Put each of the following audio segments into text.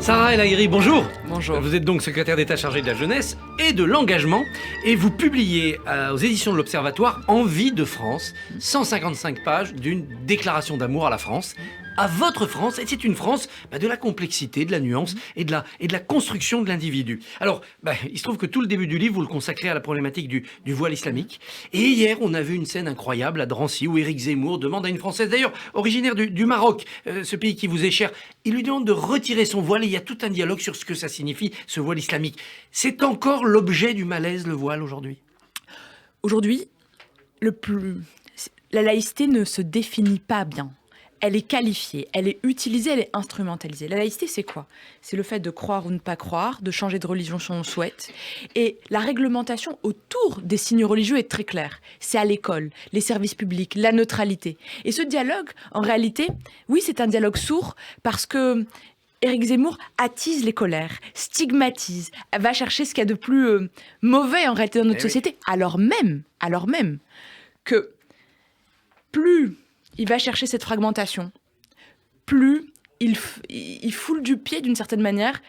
Sarah El Haïry, bonjour. Bonjour. Vous êtes donc secrétaire d'État chargée de la jeunesse et de l'engagement et vous publiez aux éditions de l'Observatoire Envie de France, 155 pages d'une déclaration d'amour à la France, à votre France, et c'est une France de la complexité, de la nuance et de la construction de l'individu. Alors, il se trouve que tout le début du livre, vous le consacrez à la problématique du voile islamique. Et hier, on a vu une scène incroyable à Drancy où Éric Zemmour demande à une Française, d'ailleurs originaire du Maroc, ce pays qui vous est cher, il lui demande de retirer son voile et il y a tout un dialogue sur ce que ça signifie, ce voile islamique. C'est encore l'objet du malaise, le voile, aujourd'hui ? Aujourd'hui, la laïcité ne se définit pas bien. Elle est qualifiée, elle est utilisée, elle est instrumentalisée. La laïcité, c'est quoi ? C'est le fait de croire ou ne pas croire, de changer de religion si on le souhaite. Et la réglementation autour des signes religieux est très claire. C'est à l'école, les services publics, la neutralité. Et ce dialogue, en réalité, oui, c'est un dialogue sourd parce que Éric Zemmour attise les colères, stigmatise, va chercher ce qu'il y a de plus mauvais en réalité dans notre société. Oui. Alors même que plus il va chercher cette fragmentation, plus il foule du pied d'une certaine manière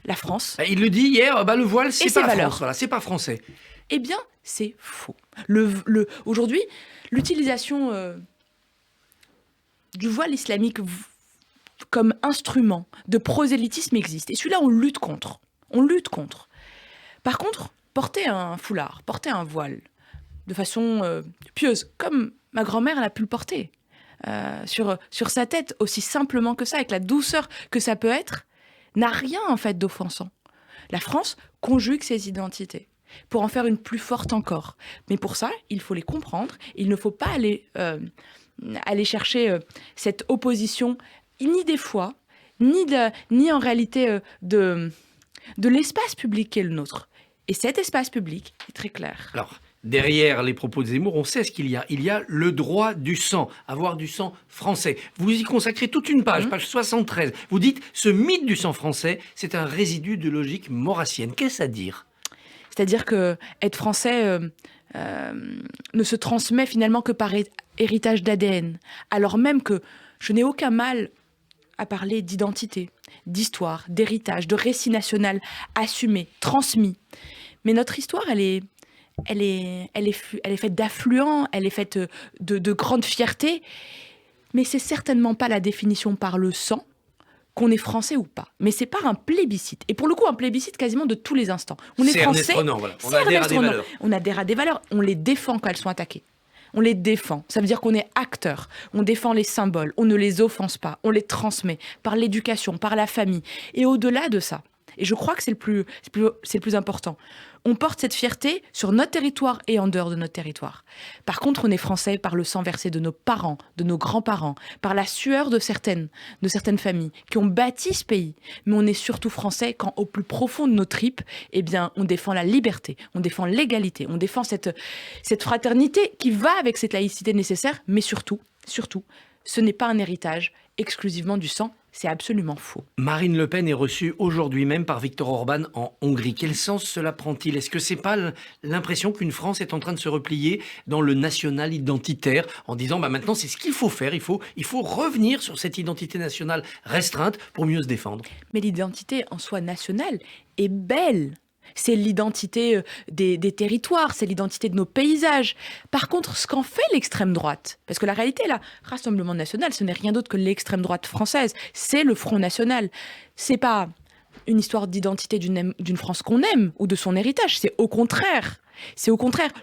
la France. Il le dit hier, le voile, c'est pas valeurs. France, voilà, c'est pas français. Eh bien, c'est faux. Aujourd'hui, l'utilisation du voile islamique comme instrument de prosélytisme existe. Et celui-là, on lutte contre. Par contre, porter un foulard, porter un voile de façon pieuse, comme ma grand-mère elle a pu le porter, sur sa tête, aussi simplement que ça, avec la douceur que ça peut être, n'a rien en fait d'offensant. La France conjugue ses identités pour en faire une plus forte encore. Mais pour ça, il faut les comprendre. Il ne faut pas aller chercher cette opposition, ni des fois, ni en réalité de l'espace public qui est le nôtre. Et cet espace public est très clair. Alors, derrière les propos de Zemmour, on sait ce qu'il y a. Il y a le droit du sang, avoir du sang français. Vous y consacrez toute une page, page 73. Vous dites, ce mythe du sang français, c'est un résidu de logique maurassienne. Qu'est-ce à dire ? C'est-à-dire que être français ne se transmet finalement que par héritage d'ADN. Alors même que je n'ai aucun mal à parler d'identité, d'histoire, d'héritage, de récit national assumé, transmis. Mais notre histoire, elle est faite d'affluents, elle est faite de grande fierté, mais c'est certainement pas la définition par le sang qu'on est français ou pas. Mais c'est par un plébiscite. Et pour le coup, un plébiscite quasiment de tous les instants. On est français. Voilà. On adhère à des valeurs. On adhère à des valeurs. On les défend quand elles sont attaquées. On les défend. Ça veut dire qu'on est acteur. On défend les symboles. On ne les offense pas. On les transmet par l'éducation, par la famille. Et au-delà de ça, et je crois que c'est le plus important, on porte cette fierté sur notre territoire et en dehors de notre territoire. Par contre, on est français par le sang versé de nos parents, de nos grands-parents, par la sueur de certaines familles qui ont bâti ce pays. Mais on est surtout français quand, au plus profond de nos tripes, on défend la liberté, on défend l'égalité, on défend cette fraternité qui va avec cette laïcité nécessaire, mais surtout, ce n'est pas un héritage exclusivement du sang. C'est absolument faux. Marine Le Pen est reçue aujourd'hui même par Viktor Orban en Hongrie. Quel sens cela prend-il ? Est-ce que c'est pas l'impression qu'une France est en train de se replier dans le national identitaire en disant maintenant c'est ce qu'il faut faire, il faut revenir sur cette identité nationale restreinte pour mieux se défendre ? Mais l'identité en soi nationale est belle. C'est l'identité des territoires, c'est l'identité de nos paysages. Par contre, ce qu'en fait l'extrême droite, parce que la réalité, là, Rassemblement national, ce n'est rien d'autre que l'extrême droite française. C'est le Front national. C'est pas une histoire d'identité d'une France qu'on aime ou de son héritage. C'est au contraire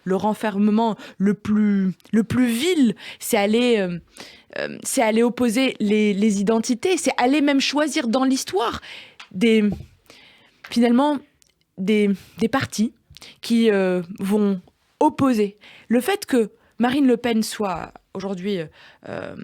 le renfermement le plus vil. C'est aller opposer les identités. C'est aller même choisir dans l'histoire des partis qui vont opposer. Le fait que Marine Le Pen soit aujourd'hui en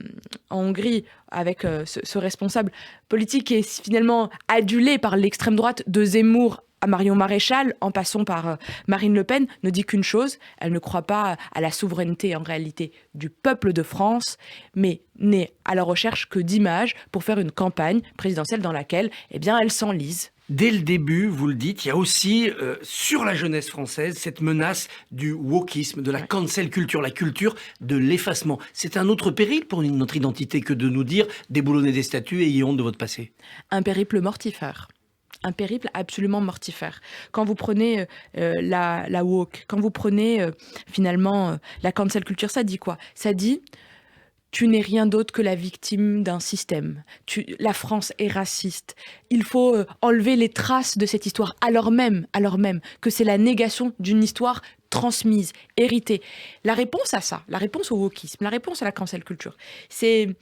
Hongrie avec ce responsable politique qui est finalement adulé par l'extrême droite de Zemmour à Marion Maréchal, en passant par Marine Le Pen, ne dit qu'une chose, elle ne croit pas à la souveraineté en réalité du peuple de France, mais n'est à la recherche que d'images pour faire une campagne présidentielle dans laquelle elle s'enlise. Dès le début, vous le dites, il y a aussi sur la jeunesse française cette menace du wokisme, de la cancel culture, la culture de l'effacement. C'est un autre péril pour notre identité que de nous dire déboulonnez des statues et ayez honte de votre passé. Un périple mortifère. Un périple absolument mortifère. Quand vous prenez la woke, quand vous prenez finalement la cancel culture, ça dit quoi? Ça dit tu n'es rien d'autre que la victime d'un système. La France est raciste. Il faut enlever les traces de cette histoire, alors même que c'est la négation d'une histoire transmise, héritée. La réponse à ça, la réponse au wokisme, la réponse à la cancel culture, c'est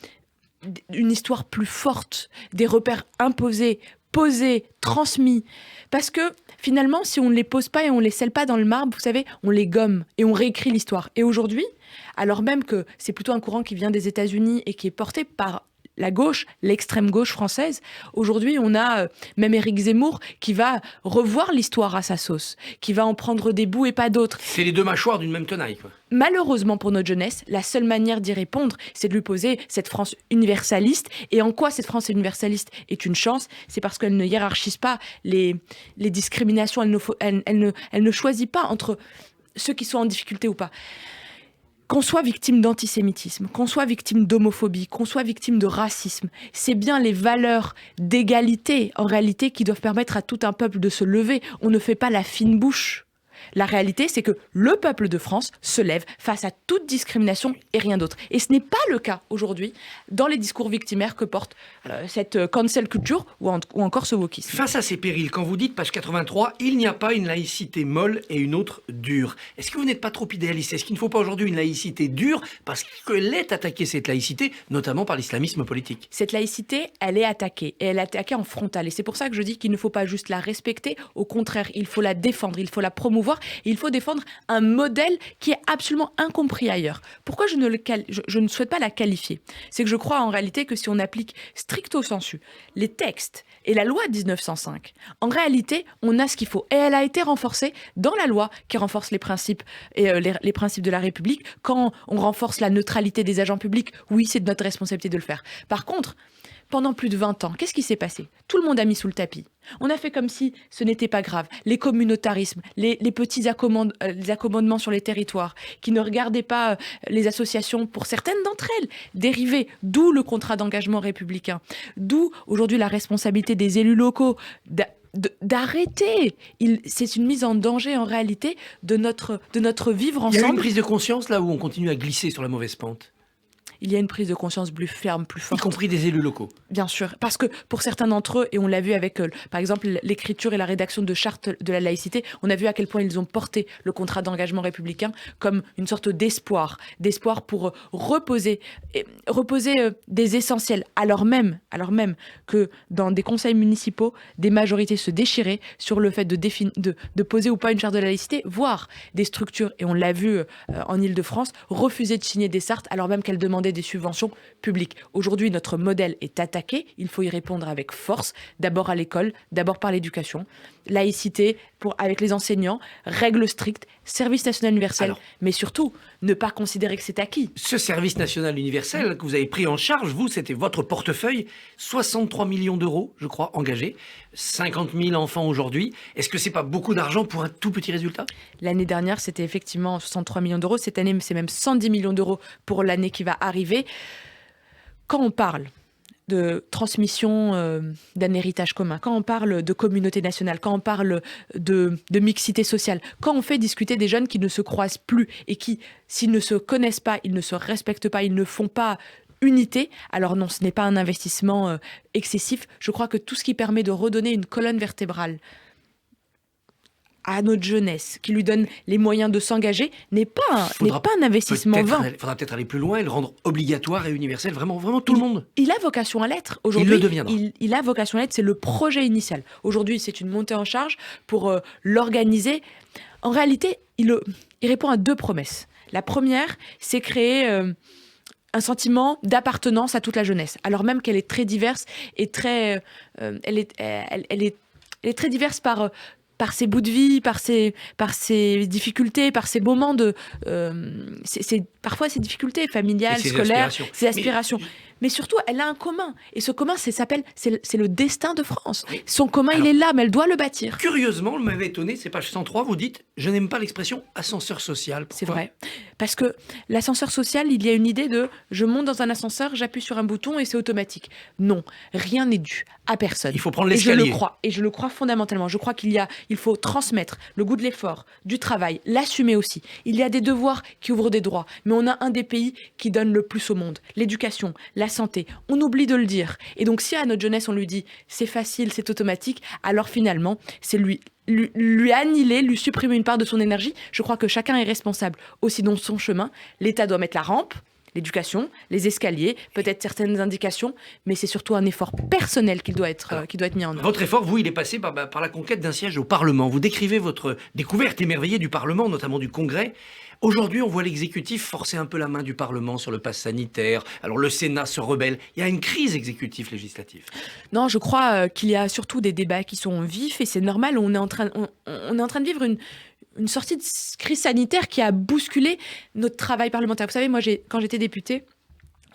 une histoire plus forte, des repères imposés, posés, transmis. Parce que finalement, si on ne les pose pas et on ne les scelle pas dans le marbre, vous savez, on les gomme et on réécrit l'histoire. Et aujourd'hui, alors même que c'est plutôt un courant qui vient des États-Unis et qui est porté par la gauche, l'extrême gauche française, aujourd'hui on a même Éric Zemmour qui va revoir l'histoire à sa sauce, qui va en prendre des bouts et pas d'autres. C'est les deux mâchoires d'une même tenaille, quoi. Malheureusement pour notre jeunesse, la seule manière d'y répondre, c'est de lui poser cette France universaliste. Et en quoi cette France universaliste est une chance? C'est parce qu'elle ne hiérarchise pas les discriminations, elle ne choisit pas entre ceux qui sont en difficulté ou pas. Qu'on soit victime d'antisémitisme, qu'on soit victime d'homophobie, qu'on soit victime de racisme, c'est bien les valeurs d'égalité, en réalité, qui doivent permettre à tout un peuple de se lever. On ne fait pas la fine bouche. La réalité, c'est que le peuple de France se lève face à toute discrimination et rien d'autre. Et ce n'est pas le cas aujourd'hui dans les discours victimaires que porte cette cancel culture ou encore ce wokisme. Face à ces périls, quand vous dites, page 83, il n'y a pas une laïcité molle et une autre dure. Est-ce que vous n'êtes pas trop idéaliste? Est-ce qu'il ne faut pas aujourd'hui une laïcité dure parce qu'elle est attaquée, cette laïcité, notamment par l'islamisme politique? Cette laïcité, elle est attaquée et elle est attaquée en frontal. Et c'est pour ça que je dis qu'il ne faut pas juste la respecter, au contraire, il faut la défendre, il faut la promouvoir. Et il faut défendre un modèle qui est absolument incompris ailleurs. Pourquoi je ne souhaite pas la qualifier? C'est que je crois en réalité que si on applique stricto sensu les textes et la loi de 1905, en réalité, on a ce qu'il faut. Et elle a été renforcée dans la loi qui renforce les principes et les principes de la République. Quand on renforce la neutralité des agents publics, oui, c'est de notre responsabilité de le faire. Par contre, pendant plus de 20 ans, qu'est-ce qui s'est passé? Tout le monde a mis sous le tapis. On a fait comme si ce n'était pas grave. Les communautarismes, les petits accommodements sur les territoires, qui ne regardaient pas les associations, pour certaines d'entre elles, dérivées. D'où le contrat d'engagement républicain. D'où aujourd'hui la responsabilité des élus locaux d'arrêter. C'est une mise en danger en réalité de notre vivre ensemble. Il y a une prise de conscience là où on continue à glisser sur la mauvaise pente. Il y a une prise de conscience plus ferme, plus forte. Y compris des élus locaux. Bien sûr, parce que pour certains d'entre eux, et on l'a vu avec, par exemple, l'écriture et la rédaction de chartes de la laïcité, on a vu à quel point ils ont porté le contrat d'engagement républicain comme une sorte d'espoir pour reposer des essentiels, alors même que dans des conseils municipaux, des majorités se déchiraient sur le fait de poser ou pas une charte de la laïcité, voire des structures, et on l'a vu en Île-de-France, refuser de signer des chartes alors même qu'elles demandaient des subventions publiques. Aujourd'hui, notre modèle est attaqué. Il faut y répondre avec force. D'abord à l'école, d'abord par l'éducation. Laïcité avec les enseignants, règles strictes, service national universel, mais surtout, ne pas considérer que c'est acquis. Ce service national universel que vous avez pris en charge, vous, c'était votre portefeuille, 63 millions d'euros, je crois, engagés, 50 000 enfants aujourd'hui. Est-ce que c'est pas beaucoup d'argent pour un tout petit résultat? L'année dernière, c'était effectivement 63 millions d'euros. Cette année, c'est même 110 millions d'euros pour l'année qui va arriver. Quand on parle de transmission d'un héritage commun, quand on parle de communauté nationale, quand on parle de mixité sociale, quand on fait discuter des jeunes qui ne se croisent plus et qui, s'ils ne se connaissent pas, ils ne se respectent pas, ils ne font pas unité, alors non, ce n'est pas un investissement excessif. Je crois que tout ce qui permet de redonner une colonne vertébrale à notre jeunesse, qui lui donne les moyens de s'engager, n'est pas un investissement vain. Il faudra peut-être aller plus loin et le rendre obligatoire et universel, vraiment tout le monde. Il a vocation à l'être. Aujourd'hui, il le deviendra. Il a vocation à l'être, c'est le projet initial. Aujourd'hui, c'est une montée en charge pour l'organiser. En réalité, il répond à deux promesses. La première, c'est créer un sentiment d'appartenance à toute la jeunesse, alors même qu'elle est très diverse et très... elle est très diverse par par ses bouts de vie, par ses difficultés, par ses moments de... parfois ses difficultés familiales, scolaires, ses aspirations. Mais surtout, elle a un commun. Et ce commun, c'est le destin de France. Oui. Son commun, il est là, mais elle doit le bâtir. Curieusement, vous m'avez étonné, c'est page 103, vous dites « Je n'aime pas l'expression ascenseur social ». C'est vrai. Parce que l'ascenseur social, il y a une idée de « je monte dans un ascenseur, j'appuie sur un bouton et c'est automatique ». Non, rien n'est dû à personne. Il faut prendre l'escalier. Et je le crois fondamentalement. Je crois il faut transmettre le goût de l'effort, du travail, l'assumer aussi. Il y a des devoirs qui ouvrent des droits. Mais on a un des pays qui donne le plus au monde. L'éducation, la santé. On oublie de le dire. Et donc, si à notre jeunesse, on lui dit c'est facile, c'est automatique, alors finalement, c'est lui annihiler, lui supprimer une part de son énergie. Je crois que chacun est responsable aussi dans son chemin. L'État doit mettre la rampe, l'éducation, les escaliers, peut-être certaines indications, mais c'est surtout un effort personnel qui doit être mis en œuvre. Votre effort, vous, il est passé par la conquête d'un siège au Parlement. Vous décrivez votre découverte émerveillée du Parlement, notamment du Congrès. Aujourd'hui, on voit l'exécutif forcer un peu la main du Parlement sur le pass sanitaire. Alors le Sénat se rebelle. Il y a une crise exécutive législative. Non, je crois qu'il y a surtout des débats qui sont vifs et c'est normal. On est en train de vivre une sortie de crise sanitaire qui a bousculé notre travail parlementaire. Vous savez, moi, quand j'étais députée,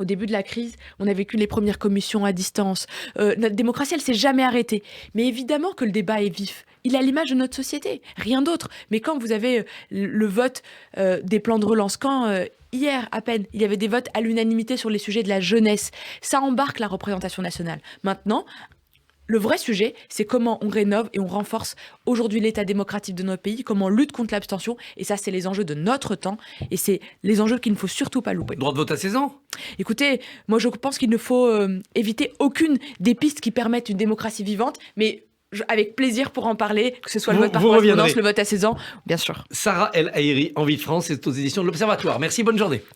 au début de la crise, on a vécu les premières commissions à distance. Notre démocratie, elle s'est jamais arrêtée. Mais évidemment que le débat est vif. Il a l'image de notre société, rien d'autre. Mais quand vous avez le vote des plans de relance, hier à peine, il y avait des votes à l'unanimité sur les sujets de la jeunesse, ça embarque la représentation nationale. Maintenant, le vrai sujet, c'est comment on rénove et on renforce aujourd'hui l'état démocratique de notre pays, comment on lutte contre l'abstention. Et ça, c'est les enjeux de notre temps. Et c'est les enjeux qu'il ne faut surtout pas louper. Droit de vote à 16 ans ? Écoutez, moi je pense qu'il ne faut éviter aucune des pistes qui permettent une démocratie vivante. Mais avec plaisir pour en parler, que ce soit le vote par correspondance, le vote à 16 ans, bien sûr. Sarah El Haïry, Envie de France, c'est aux éditions de l'Observatoire. Merci, bonne journée.